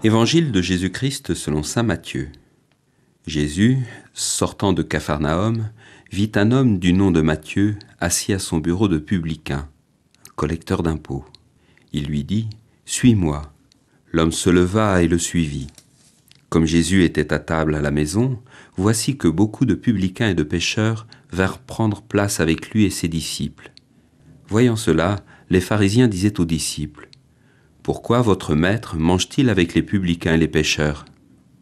Évangile de Jésus-Christ selon saint Matthieu. Jésus, sortant de Capharnaüm, vit un homme du nom de Matthieu assis à son bureau de publicain, collecteur d'impôts. Il lui dit « Suis-moi ». L'homme se leva et le suivit. Comme Jésus était à table à la maison, voici que beaucoup de publicains et de pécheurs vinrent prendre place avec lui et ses disciples. Voyant cela, les pharisiens disaient aux disciples « Pourquoi votre maître mange-t-il avec les publicains et les pécheurs ?»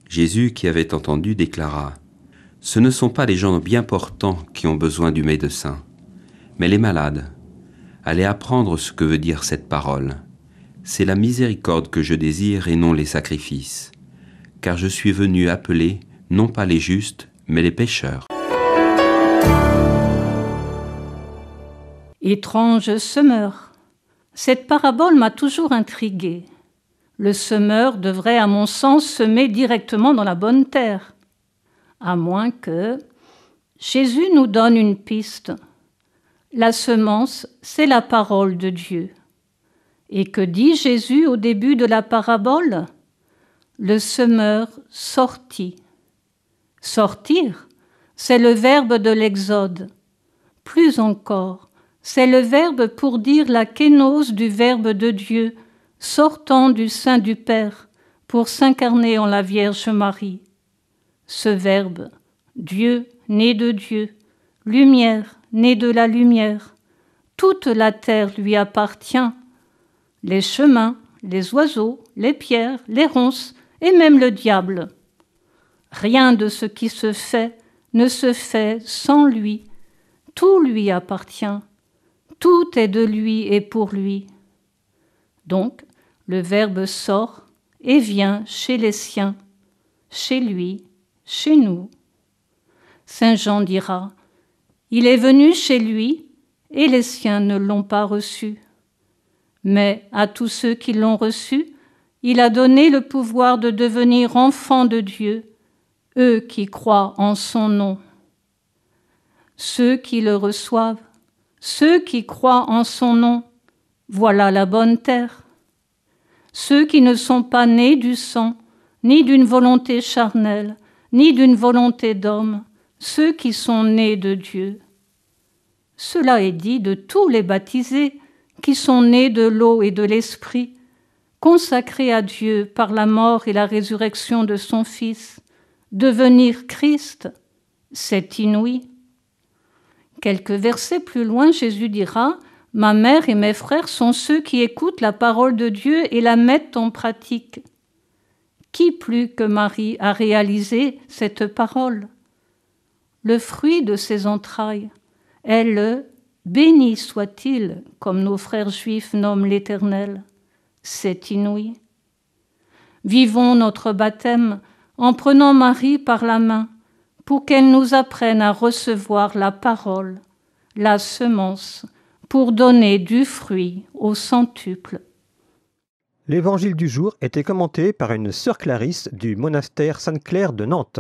Jésus, qui avait entendu, déclara « Ce ne sont pas les gens bien portants qui ont besoin du médecin, mais les malades. Allez apprendre ce que veut dire cette parole. C'est la miséricorde que je désire et non les sacrifices, car je suis venu appeler non pas les justes, mais les pécheurs. » Étrange semeur. Cette parabole m'a toujours intriguée. Le semeur devrait, à mon sens, semer directement dans la bonne terre. À moins que Jésus nous donne une piste. La semence, c'est la parole de Dieu. Et que dit Jésus au début de la parabole ? Le semeur sortit. Sortir, c'est le verbe de l'Exode. Plus encore, c'est le verbe pour dire la kénose du Verbe de Dieu, sortant du sein du Père pour s'incarner en la Vierge Marie. Ce Verbe, Dieu né de Dieu, lumière née de la lumière, toute la terre lui appartient, les chemins, les oiseaux, les pierres, les ronces et même le diable. Rien de ce qui se fait ne se fait sans lui, tout lui appartient. Tout est de lui et pour lui. Donc, le Verbe sort et vient chez les siens, chez lui, chez nous. Saint Jean dira, « Il est venu chez lui et les siens ne l'ont pas reçu. Mais à tous ceux qui l'ont reçu, il a donné le pouvoir de devenir enfants de Dieu, eux qui croient en son nom. » Ceux qui le reçoivent, ceux qui croient en son nom, voilà la bonne terre. Ceux qui ne sont pas nés du sang, ni d'une volonté charnelle, ni d'une volonté d'homme, ceux qui sont nés de Dieu. Cela est dit de tous les baptisés qui sont nés de l'eau et de l'esprit, consacrés à Dieu par la mort et la résurrection de son Fils. Devenir Christ, c'est inouï. Quelques versets plus loin, Jésus dira « Ma mère et mes frères sont ceux qui écoutent la parole de Dieu et la mettent en pratique. » Qui plus que Marie a réalisé cette parole ? Le fruit de ses entrailles est le « béni soit-il » comme nos frères juifs nomment l'Éternel. C'est inouï. Vivons notre baptême en prenant Marie par la main, pour qu'elle nous apprenne à recevoir la parole, la semence, pour donner du fruit au centuple. L'évangile du jour était commenté par une sœur Clarisse du monastère Sainte-Claire de Nantes.